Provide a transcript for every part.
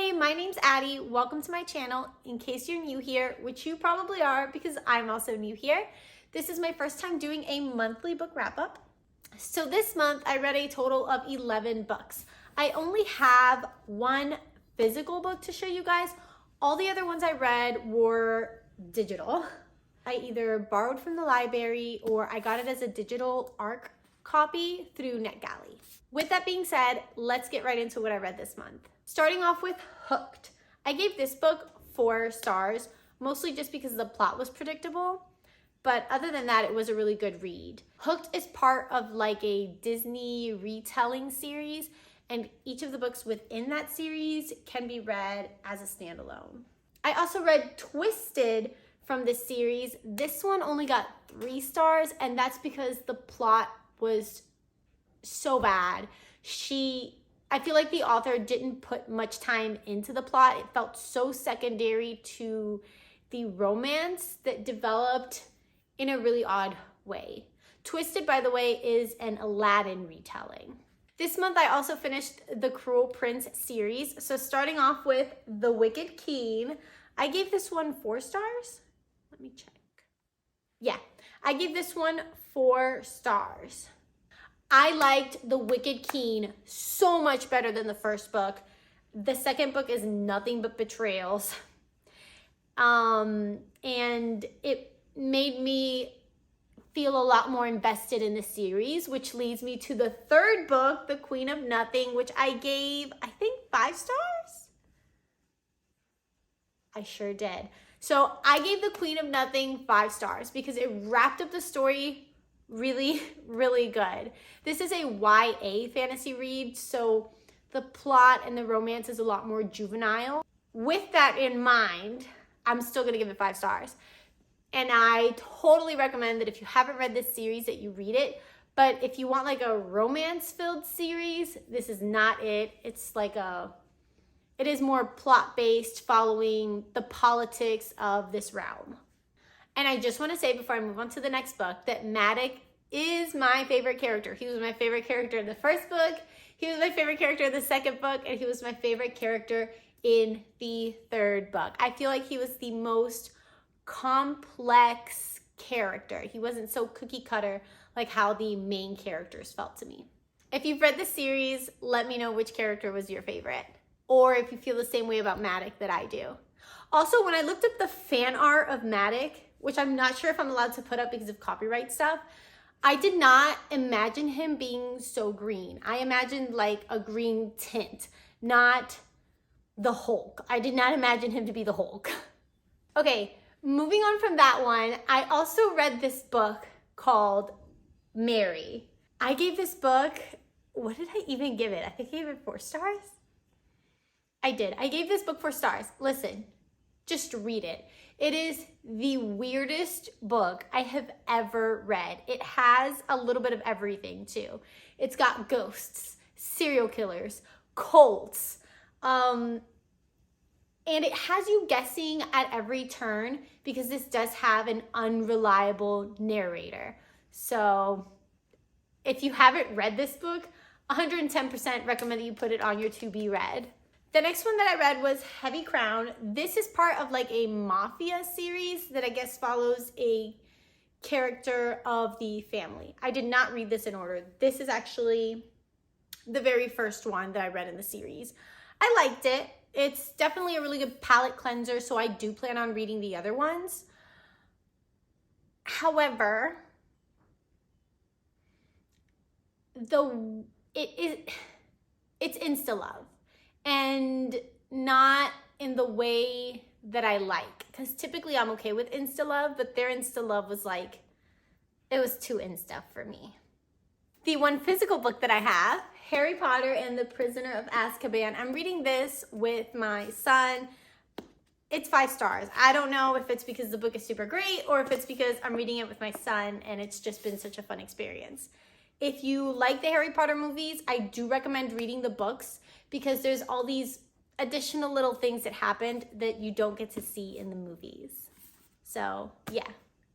Hey, my name's Addie. Welcome to my channel. In case you're new here, which you probably are because I'm also new here, this is my first time doing a monthly book wrap-up. So this month I read a total of 11 books. I only have one physical book to show you guys. All the other ones I read were digital. I either borrowed from the library or I got it as a digital ARC copy through NetGalley. With that being said, let's get right into what I read this month. Starting off with Hooked. I gave this book 4 stars, mostly just because the plot was predictable. But other than that, it was a really good read. Hooked is part of like a Disney retelling series, and each of the books within that series can be read as a standalone. I also read Twisted from this series. This one only got 3 stars, and that's because the plot was so bad. I feel like the author didn't put much time into the plot. It felt so secondary to the romance that developed in a really odd way. Twisted, by the way, is an Aladdin retelling. This month I also finished the Cruel Prince series. So starting off with The Wicked Queen, I gave this one 4 stars. Let me check. Yeah, I gave this one 4 stars. I liked The Wicked Queen so much better than the first book. The second book is nothing but betrayals. And it made me feel a lot more invested in the series, which leads me to the third book, The Queen of Nothing, which I gave, I think, 5 stars? I sure did. So I gave The Queen of Nothing 5 stars because it wrapped up the story really, really good. This is a YA fantasy read, so the plot and the romance is a lot more juvenile. With that in mind, I'm still gonna give it 5 stars. And I totally recommend that if you haven't read this series that you read it. But if you want like a romance-filled series, this is not it. It's like it is more plot-based, following the politics of this realm. And I just want to say before I move on to the next book that Maddox is my favorite character. He was my favorite character in the first book, he was my favorite character in the second book, and he was my favorite character in the third book. I feel like he was the most complex character. He wasn't so cookie cutter like how the main characters felt to me. If you've read the series, let me know which character was your favorite, or if you feel the same way about Maddox that I do. Also, when I looked up the fan art of Maddox, which I'm not sure if I'm allowed to put up because of copyright stuff, I did not imagine him being so green. I imagined like a green tint, not the Hulk. I did not imagine him to be the Hulk. Okay, moving on from that one, I also read this book called Mary. I gave this book, what did I even give it? I think I gave it 4 stars. I did. I gave this book 4 stars. Listen, just read it. It is the weirdest book I have ever read. It has a little bit of everything too. It's got ghosts, serial killers, cults, and it has you guessing at every turn because this does have an unreliable narrator. So if you haven't read this book, 110% recommend that you put it on your to be read. The next one that I read was Heavy Crown. This is part of like a mafia series that I guess follows a character of the family. I did not read this in order. This is actually the very first one that I read in the series. I liked it. It's definitely a really good palate cleanser, so I do plan on reading the other ones. However, it's insta-love. And not in the way that I like. Because typically I'm okay with insta-love, but their insta-love was like, it was too insta for me. The one physical book that I have, Harry Potter and the Prisoner of Azkaban. I'm reading this with my son. It's 5 stars. I don't know if it's because the book is super great or if it's because I'm reading it with my son and it's just been such a fun experience. If you like the Harry Potter movies, I do recommend reading the books because there's all these additional little things that happened that you don't get to see in the movies. So yeah,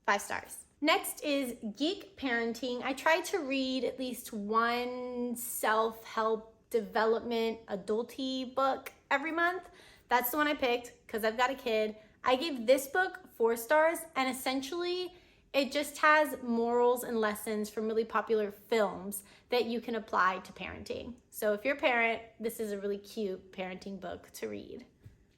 5 stars. Next is Geek Parenting. I tried to read at least one self-help development adulty book every month. That's the one I picked because I've got a kid. I gave this book 4 stars, and essentially it just has morals and lessons from really popular films that you can apply to parenting. So if you're a parent, this is a really cute parenting book to read.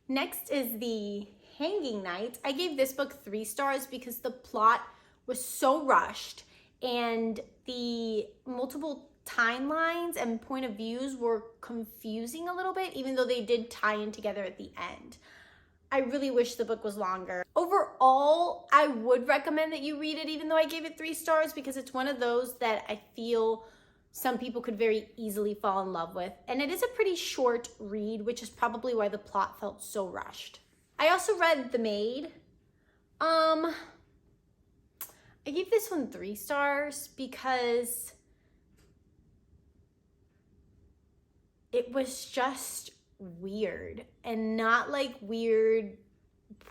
Next is The Hanging Night. I gave this book 3 stars because the plot was so rushed and the multiple timelines and point of views were confusing a little bit, even though they did tie in together at the end. I really wish the book was longer. Overall, I would recommend that you read it, even though I gave it 3 stars, because it's one of those that I feel some people could very easily fall in love with. And it is a pretty short read, which is probably why the plot felt so rushed. I also read The Maid. I gave this one 3 stars because it was just weird, and not like weird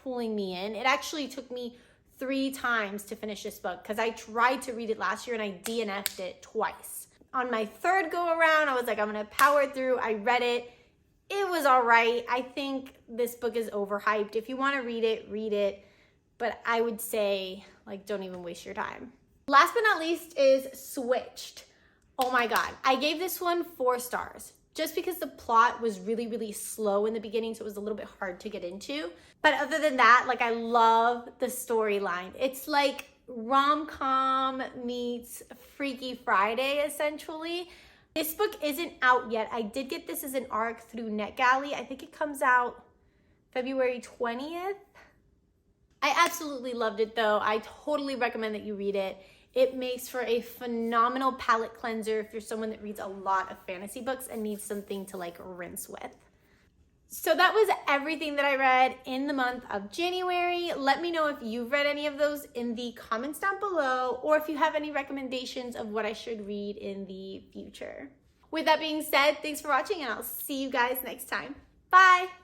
pulling me in. It actually took me 3 times to finish this book because I tried to read it last year and I DNF'd it twice. On my 3rd go around, I was like, I'm gonna power through. I read it. It was all right. I think this book is overhyped. If you want to read it, but I would say, like, don't even waste your time. Last but not least is Switched. Oh my God. I gave this one 4 stars. Just because the plot was really, really slow in the beginning, so it was a little bit hard to get into. But other than that, like, I love the storyline. It's like rom-com meets Freaky Friday, essentially. This book isn't out yet. I did get this as an ARC through NetGalley. I think it comes out February 20th. I absolutely loved it though. I totally recommend that you read it. It makes for a phenomenal palate cleanser if you're someone that reads a lot of fantasy books and needs something to like rinse with. So that was everything that I read in the month of January. Let me know if you've read any of those in the comments down below, or if you have any recommendations of what I should read in the future. With that being said, thanks for watching, and I'll see you guys next time. Bye!